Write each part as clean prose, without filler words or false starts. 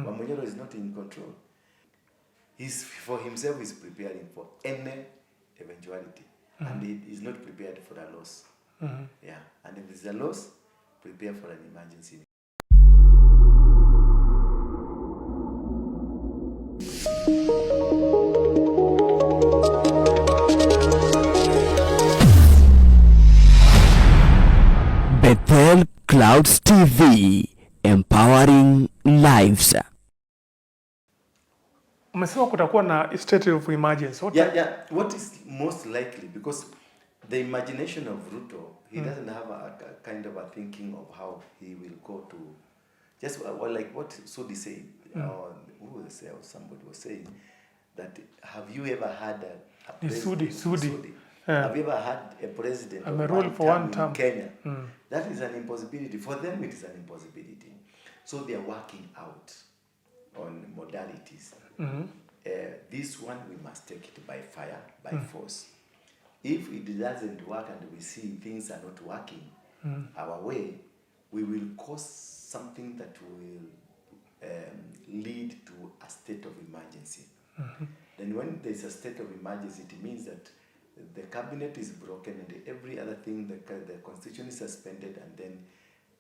Wamonyoro is not in control. He's, for himself, is preparing for any eventuality. And he is not prepared for a loss. Yeah. And if there's a loss, prepare for an emergency. Bethel Clouds TV, empowering lives. Umesema kutakuwa na state of emergency. What is most likely, because the imagination of RUTO, he doesn't have a kind of a thinking of how he will go to, just like what Sudi said, somebody was saying, that have you ever had a president? Sudi. Have you ever had a president of one term in Kenya? That is an impossibility. For them, it is an impossibility. So they are working out on modalities. This one, we must take it by fire, by force. If it doesn't work and we see things are not working our way, we will cause something that will lead to a state of emergency. Then when there's a state of emergency, it means that the cabinet is broken and every other thing, the constitution is suspended, and then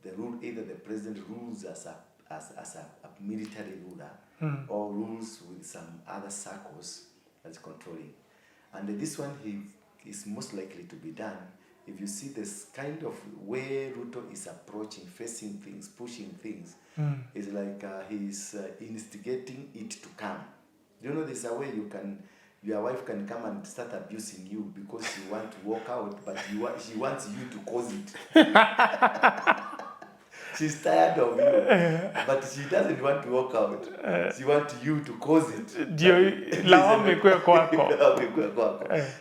the rule, either the president rules as a military ruler or rules with some other circles that's controlling. And this one is most likely to be done if you see this kind of way RUTO is approaching, facing things, pushing things. It's like he's instigating it to come. You know, there's a way your wife can come and start abusing you because you want to walk out, but she wants you to cause it. She's tired of you, but she doesn't want to walk out. She wants you to cause it.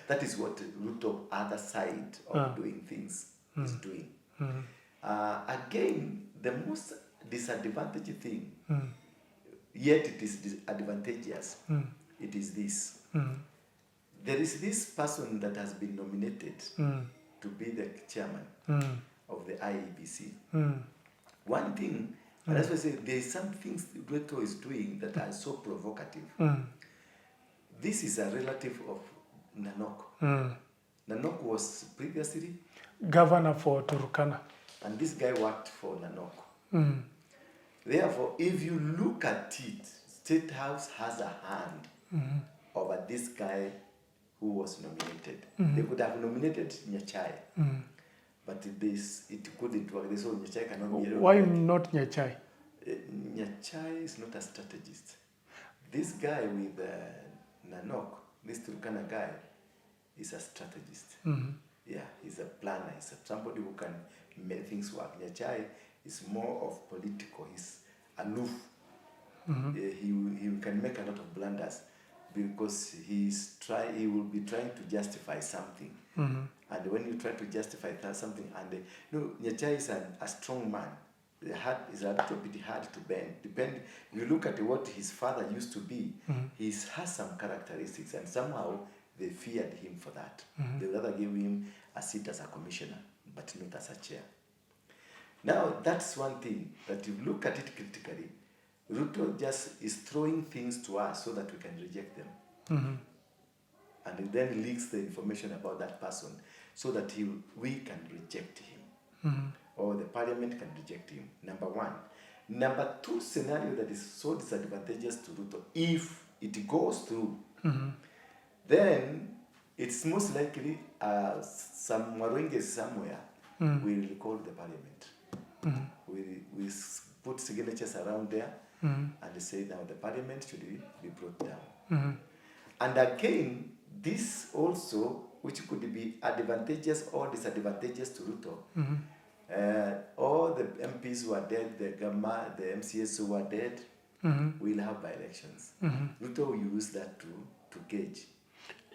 That is what RUTO, other side of doing things, is doing. Again, the most disadvantaged thing, yet it is disadvantageous, it is this. There is this person that has been nominated to be the chairman of the IEBC. One thing, and that's why I say there is some things RUTO is doing that are so provocative. This is a relative of Nanok. Nanok was previously governor for Turkana. And this guy worked for Nanok. Therefore, if you look at it, State House has a hand over this guy who was nominated. They could have nominated Nyachai. But it couldn't work. So Nyachai cannot be. Why not Nyachai? Nyachai is not a strategist. This guy with Nanok, this Turkana guy, is a strategist. Yeah, he's a planner. He's somebody who can make things work. Nyachai is more of political. He's aloof. He can make a lot of blunders because he will be trying to justify something. And when you try to justify something, and Nyachai is a strong man. The heart is a little bit hard to bend. You look at what his father used to be, he has some characteristics, and somehow they feared him for that. They would rather give him a seat as a commissioner, but not as a chair. Now, that's one thing, that you look at it critically, RUTO just is throwing things to us so that we can reject them. And it then leaks the information about that person so that we can reject him. Or the parliament can reject him, number one. Number two scenario that is so disadvantageous to RUTO, if it goes through, then it's most likely some Waruinge somewhere will recall the parliament. We put signatures around there and say now the parliament should be brought down. And again, this also, which could be advantageous or disadvantageous to RUTO, all the MPs who are dead, the MCS who are dead, will have by-elections. RUTO will use that to gauge.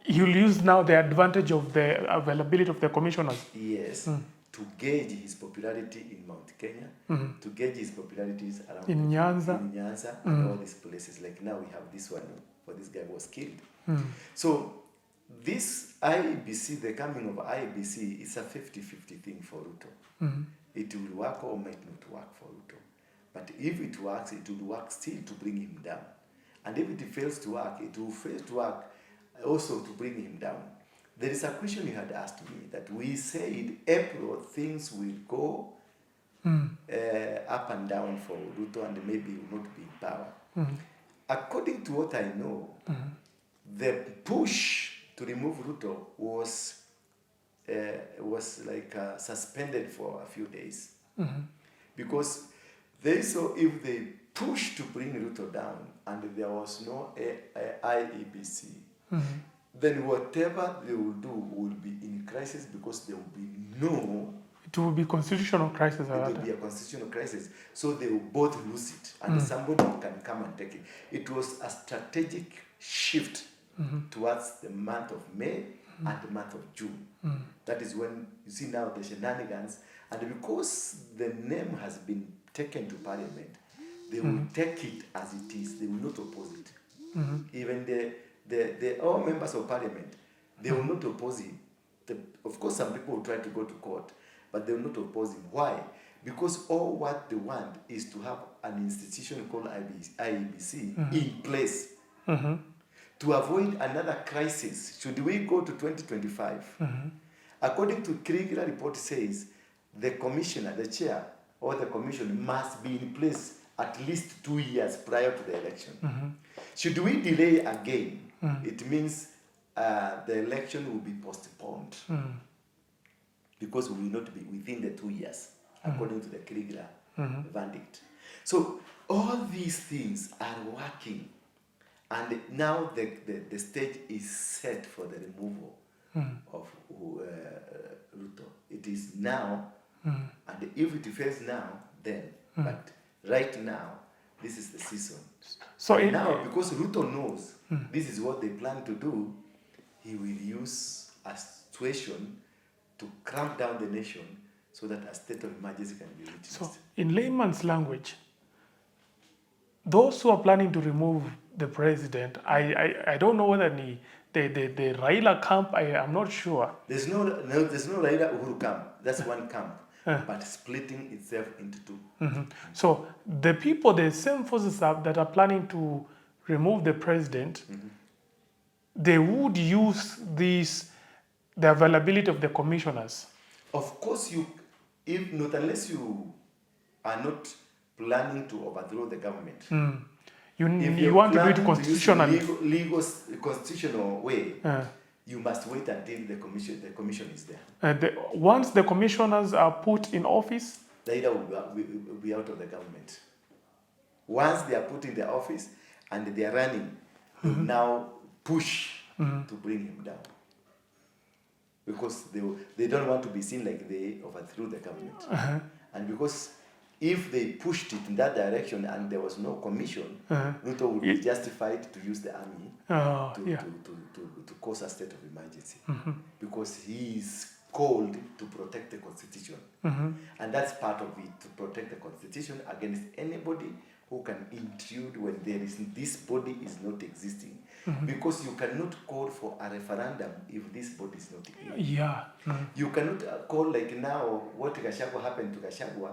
You'll use now the advantage of the availability of the commissioners. Yes, to gauge his popularity in Mount Kenya, to gauge his popularities around in Nyanza, and all these places. Like now we have this one, for this guy was killed. So this IEBC, the coming of IEBC, is a 50-50 thing for RUTO. It will work or might not work for RUTO. But if it works, it will work still to bring him down. And if it fails to work, it will fail to work also to bring him down. There is a question you had asked me that we said April things will go up and down for RUTO and maybe will not be in power. According to what I know, the push to remove RUTO was like suspended for a few days. Because they saw if they push to bring RUTO down and there was no IEBC, then whatever they will do will be in crisis because there will be no... It will be constitutional crisis. It will be a constitutional crisis. So they will both lose it and somebody can come and take it. It was a strategic shift towards the month of May and the month of June. That is when you see now the shenanigans. And because the name has been taken to Parliament, they will take it as it is. They will not oppose it. Even all members of Parliament, they will not oppose him. Of course, some people will try to go to court, but they will not oppose him. Why? Because all what they want is to have an institution called IEBC in place to avoid another crisis. Should we go to 2025? According to Kriegler report says, the commissioner, the chair, or the commission must be in place at least 2 years prior to the election. Should we delay again, it means the election will be postponed because we will not be within the 2 years, according to the Kriegler verdict. So all these things are working, and now the stage is set for the removal of RUTO. It is now, and if it fails now, then. But right now, this is the season. So now, because RUTO knows this is what they plan to do, he will use a situation to cramp down the nation so that a state of emergency can be reached. So, in layman's language, those who are planning to remove the president, I don't know whether the Raila camp, I'm not sure. There's no Raila Uhuru camp. That's one camp, but splitting itself into two. So the people, the same forces that are planning to remove the president, they would use the availability of the commissioners. Of course, if not, unless you are not planning to overthrow the government. You want to do it constitutionally. Legal constitutional way. You must wait until the commission is there. Once the commissioners are put in office, the leader will be out of the government. Once they are put in the office and they are running, they will now push to bring him down. Because they don't want to be seen like they overthrew the government. And because if they pushed it in that direction and there was no commission, RUTO would be justified to use the army to cause a state of emergency. Because he is called to protect the constitution. And that's part of it, to protect the constitution against anybody who can intrude when this body is not existing. Because you cannot call for a referendum if this body is not here. You cannot call like now what Gachagua happened to Gachagua.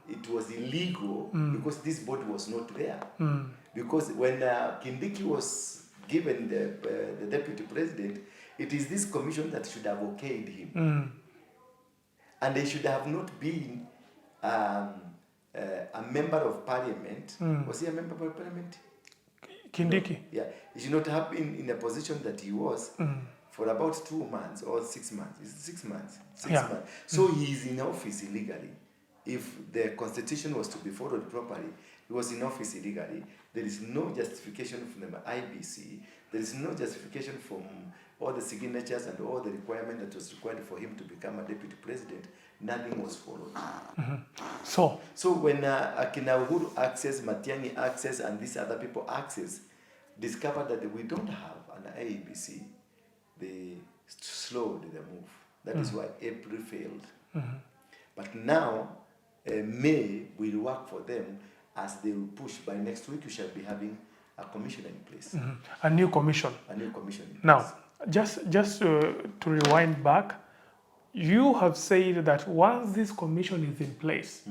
It was illegal because this body was not there. Because when Kindiki was given the deputy president, it is this commission that should have okayed him. And they should have not been a member of parliament. Was he a member of parliament? Kindiki. No. Yeah. He should not have been in a position that he was for about 2 months or 6 months. Is it 6 months? 6 months. So he is in office illegally. If the constitution was to be followed properly, he was in office illegally. There is no justification from the IBC. There is no justification from all the signatures and all the requirement that was required for him to become a deputy president. Nothing was followed. So when Akina Uhuru access, Matiang'i access, and these other people access, discovered that we don't have an IEBC, they slowed the move. That is why April failed. But now, May will work for them as they will push. By next week, you shall be having a commission in place. A new commission. A new commission in place. Now, just to rewind back, you have said that once this commission is in place,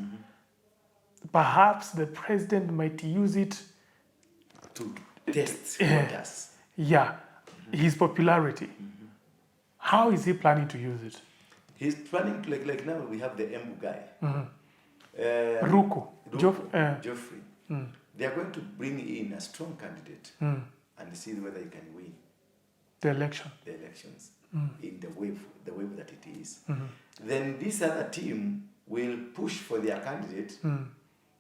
perhaps the president might use it to test voters. Yeah, his popularity. How is he planning to use it? He's planning to, like now we have the Embu guy. Ruko. Geoffrey. They are going to bring in a strong candidate and see whether he can win the elections in the wave that it is. Then this other team will push for their candidate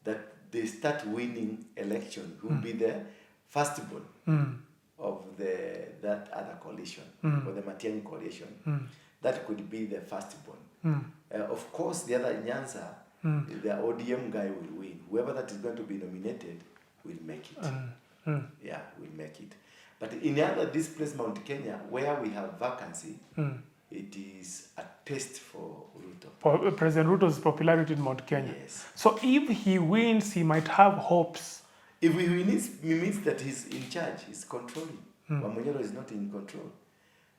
that they start winning election, who will be the firstborn of that other coalition, or the Matiang'i coalition. That could be the firstborn. Of course, the other Nyanza, the ODM guy will win. Whoever that is going to be nominated will make it. Yeah, will make it. But in this place, Mount Kenya, where we have vacancy, it is a test for RUTO. President Ruto's popularity in Mount Kenya. Yes. So if he wins, he might have hopes. If he wins, it means that he's in charge, he's controlling. Wamunyoro is not in control.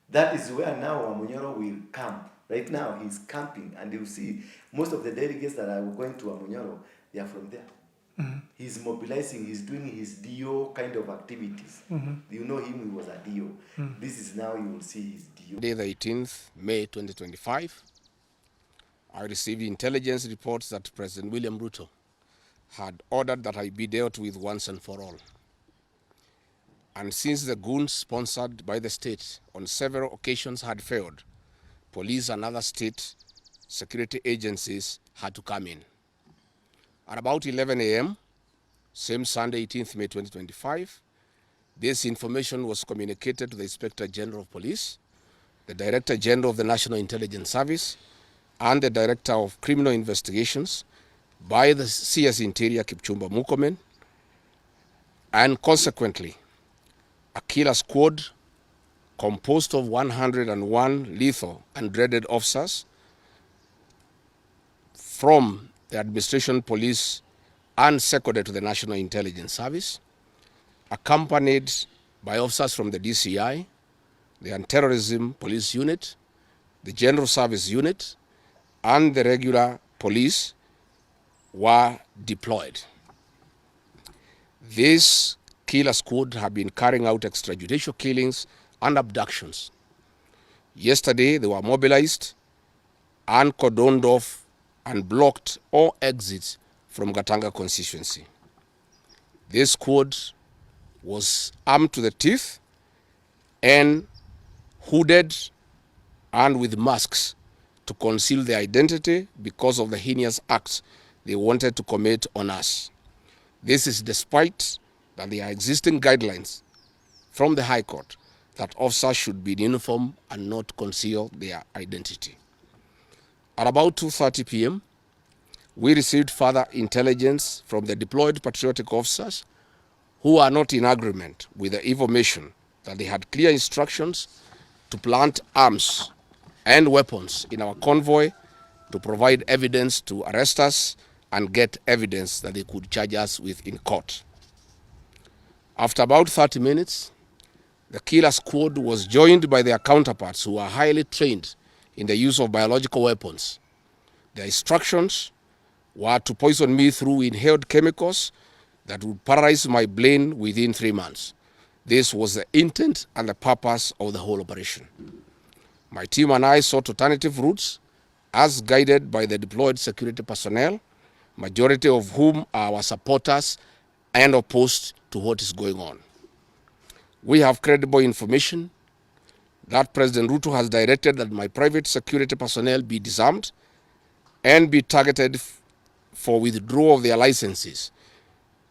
That is where now Wamunyoro will camp. Right now, he's camping, and you see most of the delegates that are going to Wamunyoro, they are from there. He's mobilizing, he's doing his DO kind of activities. You know him, he was a DO. This is now you will see his DO. Day the 18th, May 2025, I received intelligence reports that President William Ruto had ordered that I be dealt with once and for all. And since the goons sponsored by the state on several occasions had failed, police and other state security agencies had to come in. At about 11 a.m., same Sunday, 18th May 2025, this information was communicated to the Inspector General of Police, the Director General of the National Intelligence Service, and the Director of Criminal Investigations by the CS Interior Kipchumba Murkomen, and consequently, a killer squad composed of 101 lethal and dreaded officers from the administration police and seconded to the National Intelligence Service, accompanied by officers from the DCI, the Anti-Terrorism Police Unit, the General Service Unit, and the regular police were deployed. This killer squad have been carrying out extrajudicial killings and abductions. Yesterday, they were mobilized and cordoned off and blocked all exits from Gatanga constituency. This squad was armed to the teeth and hooded and with masks to conceal their identity because of the heinous acts they wanted to commit on us. This is despite that there are existing guidelines from the High Court that officers should be in uniform and not conceal their identity. At about 2:30 p.m., we received further intelligence from the deployed patriotic officers who are not in agreement with the information that they had clear instructions to plant arms and weapons in our convoy to provide evidence to arrest us and get evidence that they could charge us with in court. After about 30 minutes, the killer squad was joined by their counterparts who are highly trained in the use of biological weapons. Their instructions were to poison me through inhaled chemicals that would paralyze my brain within 3 months. This was the intent and the purpose of the whole operation. My team and I sought alternative routes as guided by the deployed security personnel, majority of whom are our supporters and opposed to what is going on. We have credible information that President Ruto has directed that my private security personnel be disarmed and be targeted for withdrawal of their licenses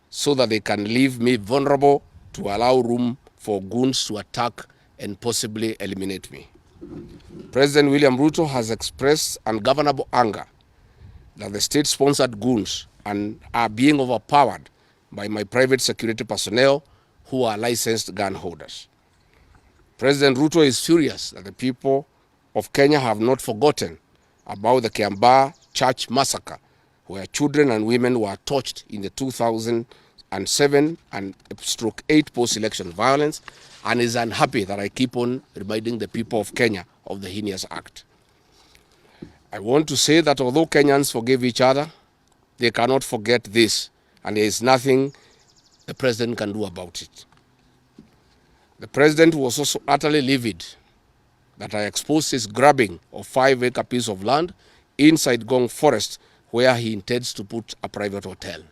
so that they can leave me vulnerable to allow room for goons to attack and possibly eliminate me. President William Ruto has expressed ungovernable anger that the state-sponsored goons are being overpowered by my private security personnel who are licensed gun holders. President Ruto is furious that the people of Kenya have not forgotten about the Kiambaa church massacre, where children and women were tortured in the 2007 and /8 post-election violence, and is unhappy that I keep on reminding the people of Kenya of the heinous act. I want to say that although Kenyans forgive each other, they cannot forget this, and there is nothing the president can do about it. The president was also utterly livid that I exposed his grabbing of 5-acre piece of land inside Gong Forest, where he intends to put a private hotel.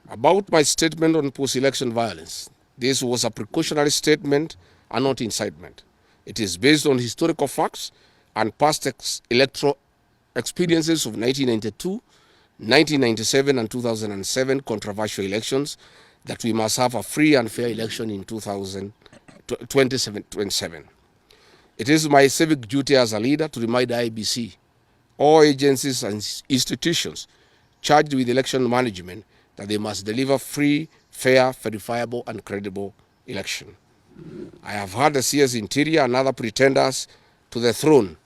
About my statement on post-election violence, this was a precautionary statement and not incitement. It is based on historical facts and past electoral experiences of 1992, 1997 and 2007 controversial elections, that we must have a free and fair election in 2027. It is my civic duty as a leader to remind IEBC, all agencies and institutions charged with election management, that they must deliver free, fair, verifiable and credible election. I have heard the CS Interior and other pretenders to the throne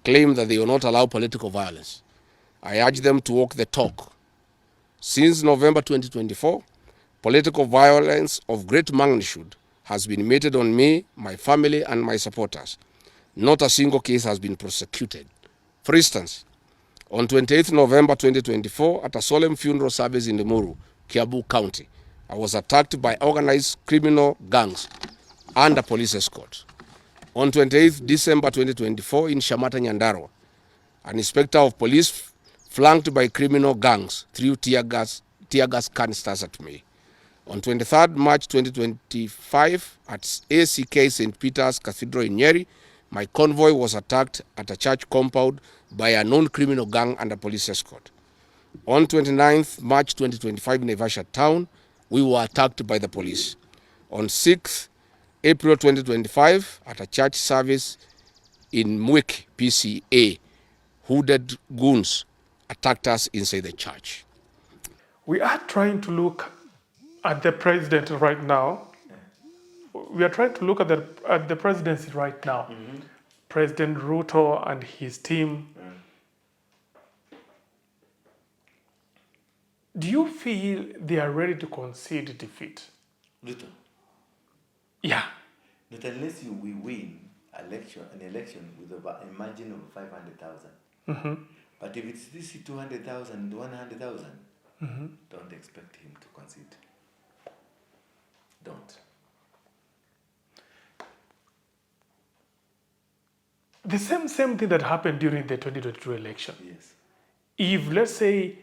claim that they will not allow political violence. I urge them to walk the talk. Since November 2024, political violence of great magnitude has been meted on me, my family and my supporters. Not a single case has been prosecuted. For instance, on 28th November 2024, at a solemn funeral service in Limuru, Kiambu County, I was attacked by organized criminal gangs and a police escort. On 28th December 2024, in Shamata, Nyandarua, an inspector of police flanked by criminal gangs threw tear gas canisters at me. On 23rd March 2025, at ACK St. Peter's Cathedral in Nyeri, my convoy was attacked at a church compound by a known criminal gang and a police escort. On 29th March 2025 in Naivasha town, we were attacked by the police. On 6th April 2025, at a church service in Mwik, PCA, hooded goons attacked us inside the church. We are trying to look at the president right now. We are trying to look at the presidency right now. Mm-hmm. President RUTO and his team. Do you feel they are ready to concede defeat? RUTO? Yeah. Not unless we win an election with a margin of 500,000. Mm-hmm. But if it's this 200,000, 100,000, don't expect him to concede. Don't. The same thing that happened during the 2022 election. Yes. If, let's say,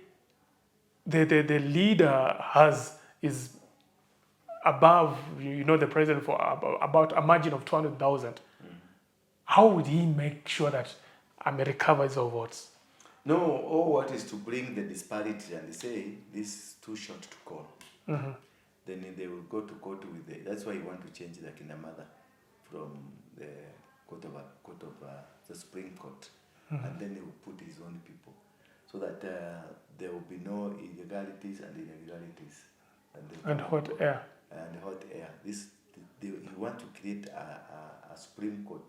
the leader is above, the president for about a margin of 200,000, how would he make sure that America recovers our votes? No, all what is to bring the disparity and they say this is too short to call. Mm-hmm. Then they will go to court with that's why you want to change the Kinamada from the court of the Supreme Court, and then he will put his own people, so that there will be no illegalities and irregularities. And hot air. And hot air. You want to create a Supreme Court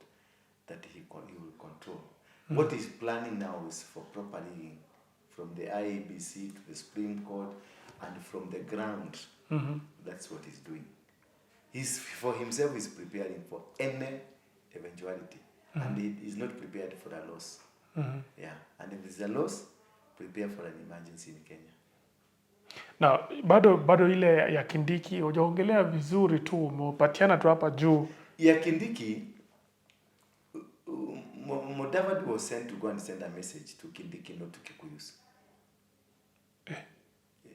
that he will control. Mm-hmm. What he's planning now is for properly from the IEBC to the Supreme Court and from the ground. Mm-hmm. That's what he's doing. He's for himself is preparing for any eventuality, and he's not prepared for a loss. Mm-hmm. Yeah, and if there's a loss, prepare for an emergency in Kenya. Now, bado ile ya Kindiki hujaongelea vizuri tu, umepatiana tu hapa juu. Ya Kindiki, Mudavadi was sent to go and send a message to Kindiki, not to Kikuyus.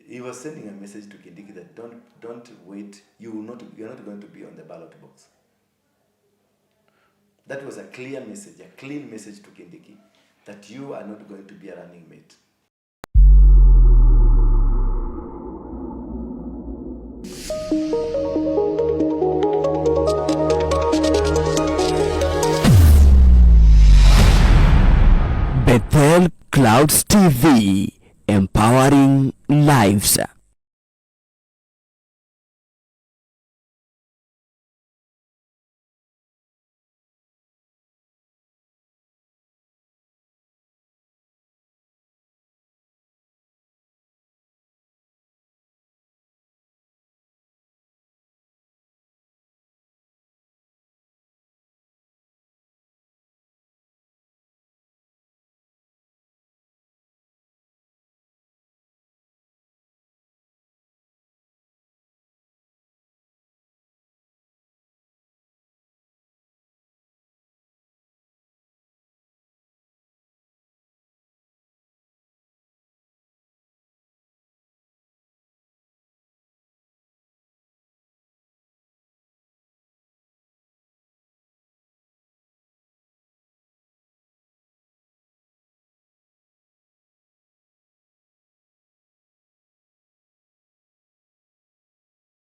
He was sending a message to Kindiki that don't wait. You're not going to be on the ballot box. That was a clear message, a clean message to Kindiki that you are not going to be a running mate. Bethel Clouds TV, empowering lives.